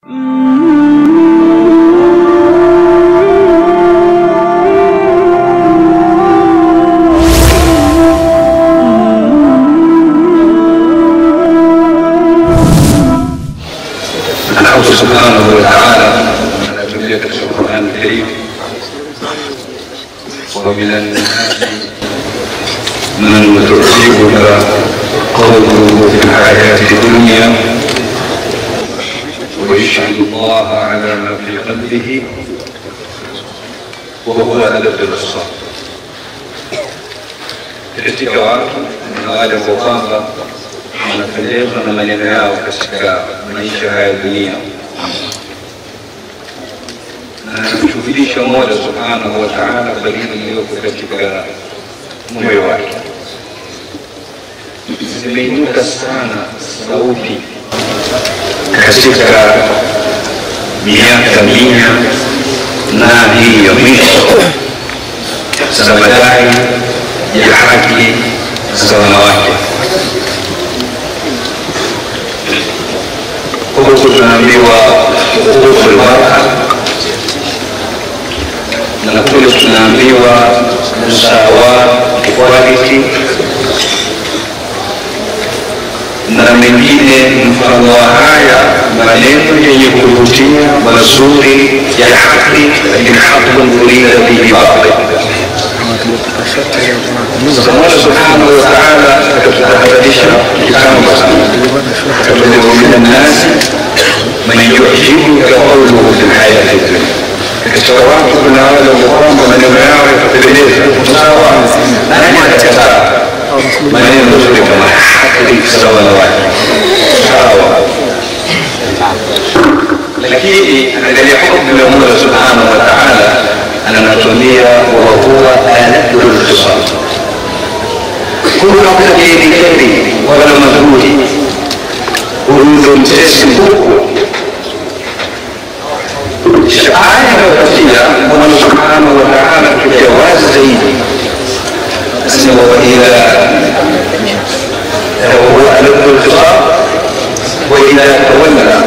الله سبحانه وتعالى على تلك القرآن الكريم. ومن الناس من تعجبك قوله في الحياة الدنيا ويشهد الله على ما في قلبه وهو ألد الخصام. katika watu na wale kwamba wanapendezwa na maneno yao katika maisha haya dunia, na anamshughulisha Mola Subhanahu wa Ta'ala kwa lile lililoko katika moyo wake. Zimeinuka sana sauti katika miaka mia na hii ya mwisho za madai ya haki za wanawake. Huku tunaambiwa hukuku al-mar'a na kule tunaambiwa musawa, equality na mengine mfano wa haya maneno yenye kuvutia mazuri ya haki, lakini haqqun urida bihi batil. Allah Subhanahu wa Ta'ala akatutahadharisha kitambo sana, akatuambia min an-nas man yu'jibuka qawluhu fil hayati dunya. Katika watu kuna wale kwamba maneno yao yakapendeza, sawa, nani atakataa maneno mazuri kama haki sawa na watu sawa. Lakini angalia hukumu ya Allah Subhanahu wa Ta'ala anatuambia wa huwa aladul khisam. Kuna wakati heri wala mazuri urudhu mtesi mkuu. Aya inayofuatia Allah Subhanahu wa Ta'ala kuja wazi zaidi asema wa ila huwa aladul khisam wa ila tawalla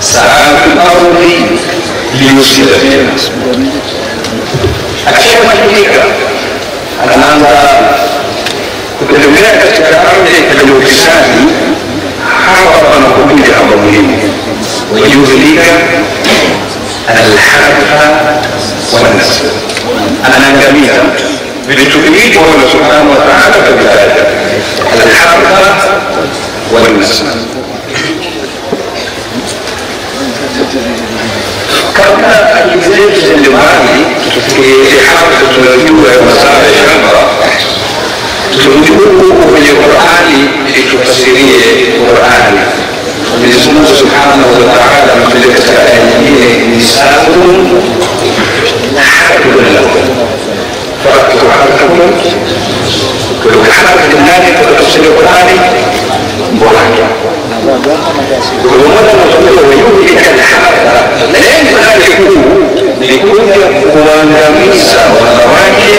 sa'a fil ardi liyufsida fiha. Akishamalizika anaanza kutembea katika ardhi katika ufisadi. Hapa panakuja hapa muhimu, wajuzilika al-harfa wan-nasl. Anaangamia vitu hivi Allah Subhanahu wa Ta'ala kavitaja, al-harfa wan-nasl. Kabla akizetu zinjumani tufikirie hapa tunajua ya masala ya shamba, tunajua kwenye Qur'ani itufasirie Qur'ani. Mwenyezi Mungu Subhanahu wa Ta'ala amepeleka katika aya nyingine nisabun hakun lakum fa'tu harkakum. Kwa haraka ndani tutafsiri Qur'ani bora. Kwa maana tunajua wayuhi al-haraka lengo lake kuu ni kuja kuangamiza wanawake,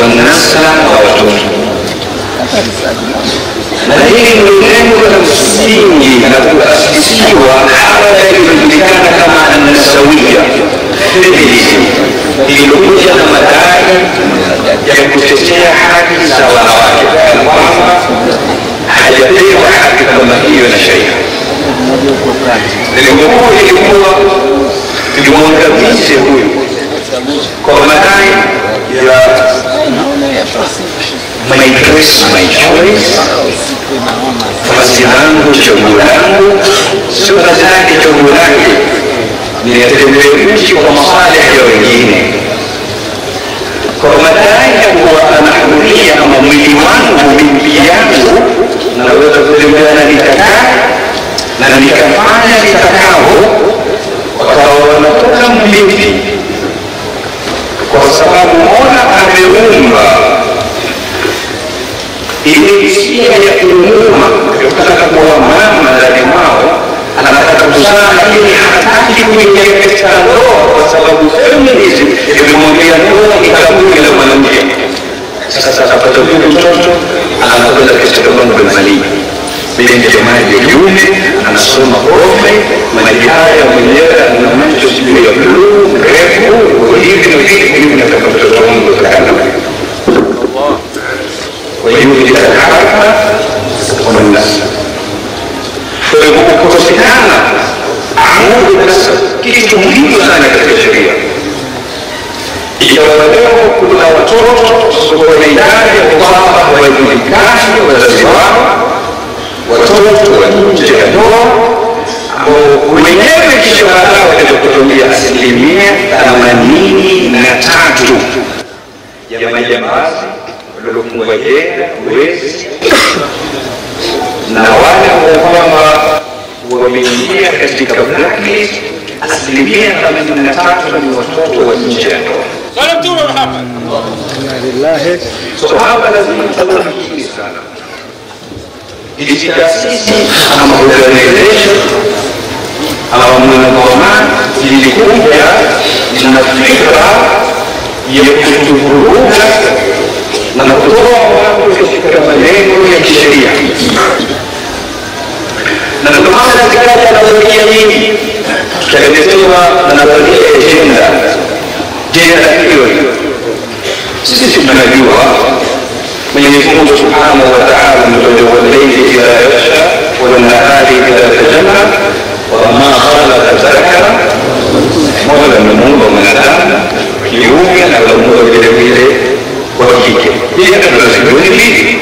wanasla na watoto. Na hili ni lengo la msingi na kuasisiwa haraka iliyojulikana kama an-nasawiyya feminism, iliyokuja na madai ya kutetea haki za wanawake, kwamba hajapewa haki kama hiyo na sheria. Lengo kuu ilikuwa limwangamize huyu kwa madai ya my choice, fasi langu, chaguo langu, sio kazi yake, chaguo lake ni atembee nchi kwa maslahi ya wengine, kwa madai ya kuwa anahuria kama mwili wangu, bibi yangu, naweza kutembea na nikakaa na nikafanya nitakao. Wakawa wanatoka mlindi kwa sababu Mola ameumba ile hisia ya kuumuma, kutaka kuwa mama ndani mwao, anataka kuzaa, ili hataki kuingia katika ndoa kwa sababu feminism imemwambia ndoa ni kaburi la mwanamke. Sasa atapata mtoto anakwenda katika mambo ya mali. binti ya maji ya kiume anasoma kofe, maji haya mwenyewe ana macho sijui ya bluu mrefu hivi na hivi nataka mtoto wangu kutokana. Kwa hiyo itaharaka kwa nafsi. Kwa hiyo kukosekana amudu nafsi kitu muhimu sana katika sheria. Ikiwa leo kuna watoto wanahitaji kwamba wawajibikaji wazazi wao, watoto wa nje ya ndoa ambao wenyewe kisha baadaye watakutumia 83% ya majambazi waliofungwa jela wezi na wale ambao kwamba wameingia katika blacklist 83% ni watoto wa nje ya ndoa. So hapa lazima tuwe makini sana. Hizi taasisi ama organization ama mwanamama zilikuja na fikra ya kutuvuruga na kutoa watu katika malengo ya kisheria. Na ndio maana zikaja nadharia nyingi, tukaletewa nadharia ya gender theory. Sisi tunajua Mwenyezi Mungu Subhanahu wa Ta'ala ametuambia walaili idha yasha wa nahari idha tajalla wa ma khalaqa dhakara, Mola amemuumba mwanadamu kiume na amemuumba vile vile kwa kike. Pia tunazijua hivi,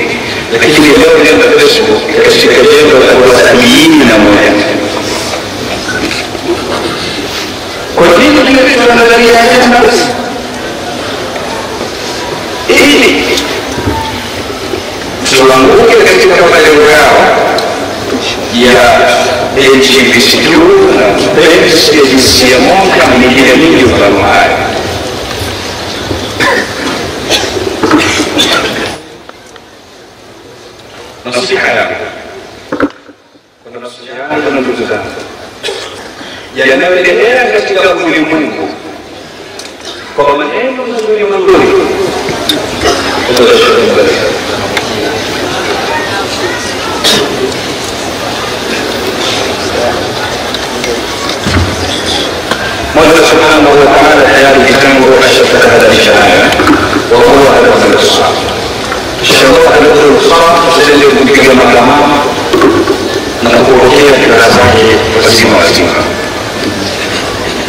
lakini leo nenda Facebook katika jengo la kusaliina. Kwa nini tunataka nadharia ya nafsi? Ili tuanguke katika malengo yao ya LGBTQ na mapenzi ya jinsia moja na mengine mingi kama haya. Nasiha yangu kwa nasiha yangu na ndugu zangu yanayoendelea katika ulimwengu kwa maneno mazuri mazuri Mola Subhanahu wa Ta'ala tayari kitambo ashatahadharisha haya wa huwa al-Qur'an. Sharia al-Qur'an zile kupiga makamama na kupokea kila zake wazima wazima.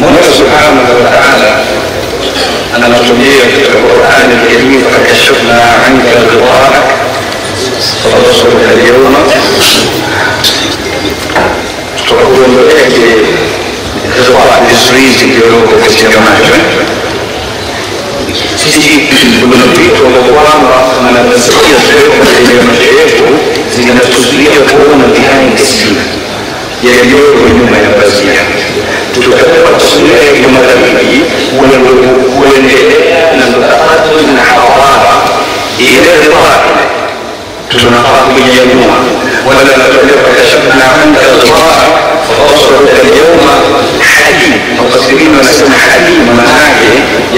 Mola Subhanahu wa Ta'ala anatuambia katika Qur'an al-Karim fakashafna 'anka al-ghita'ak fabasaraka al-yawma tutakuondolea vizuizi vilivyoko katika macho. Sisi kuna vitu kwamba anasikia sehemu katika macho yetu zinatuzuia kuona behind the scene yaliyoko nyuma ya pazia. Tutapewa taswira ya madhambi kuendelea na mtakato na hawara ile dhahiri tunafaa kuinyanyua. Wala natuambia fakashafna 'anka al-ghita'ak fabasaraka al-yawma hadid. Mufasirina wanasema hadid maana yake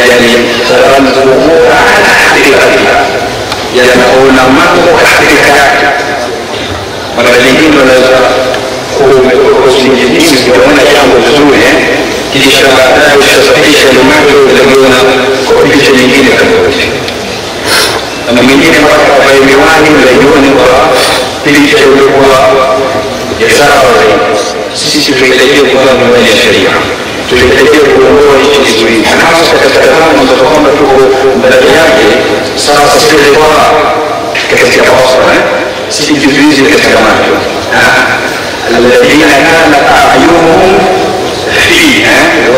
yani taranzuha ala hakikatiha, yanaona mambo hakika yake. Mara nyingine wanaweza kusingizini kuona jambo zuri kisha baadaye usafirisha limacho utaona kwa picha nyingine tofauti. Na mwingine kwa miwani unaiona kwa picha iliyokuwa ya sawa zaidi. Sisi tunahitaji kuwa miwani ya sheria, tunahitaji kuondoa hicho kizuizi, na hasa katika zama za kwamba tuko ndani yake. Sasa sisi kwa katika wasfa sisi kizuizi katika macho alladhina kana a'yunuhum fi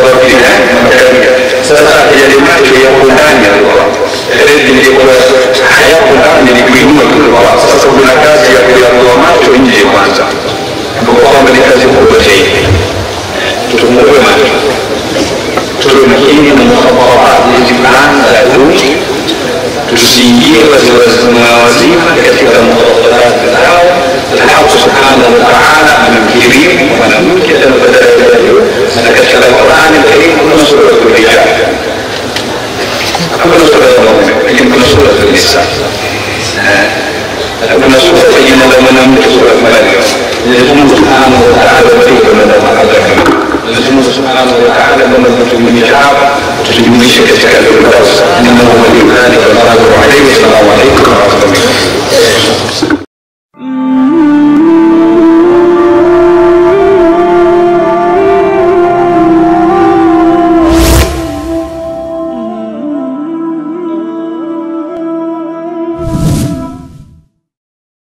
rabbina makabiya. Sasa yale macho yako ndani ya roho ndio hayapo ndani ni kuinua kwa. Sasa kuna kazi ya kuondoa macho nje kwanza, ndio kwamba ni kazi kubwa zaidi. Tutumwe macho, tuwe makini na mukhabarat hizi fulani za duni, tusiingie wazima katika mukhabarat zao. Allah Subhanahu wa Ta'ala amemkirimu mwanamke na badala yake na katika Qur'an al-Karim kuna sura al-Rijal, kuna sura al-Mu'min, kuna sura al-Nisa, kuna sura ya mwanamke, sura al-Maryam. tujumuishe hapa, tujumuishe katika Firdaus.